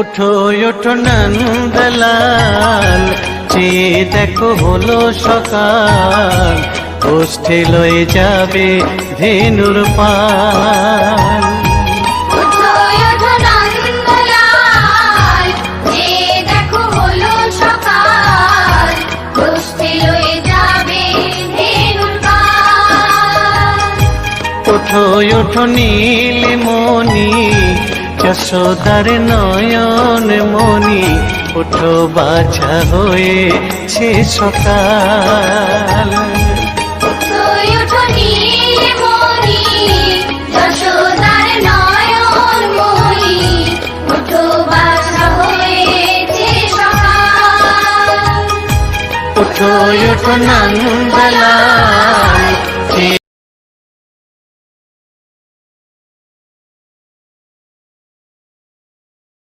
ওঠো ওঠো নন্দলাল, চেয়ে দেখো হলো সকাল, গোষ্ঠে লয়ে যাবে ধেনুর পাল। ওঠো ওঠো নন্দলাল, চেয়ে দেখো হলো সকাল, গোষ্ঠে লয়ে যাবে ধেনুর পাল। ওঠো ওঠো নীলমণি, যশোদার নয়ন মণি, ওঠো বাছা হয়েছে সকাল। ওঠো ওঠো নীলমণি, যশোদার নয়ন মণি, ওঠো বাছা হয়েছে সকাল। ওঠো ওঠো নন্দলাল,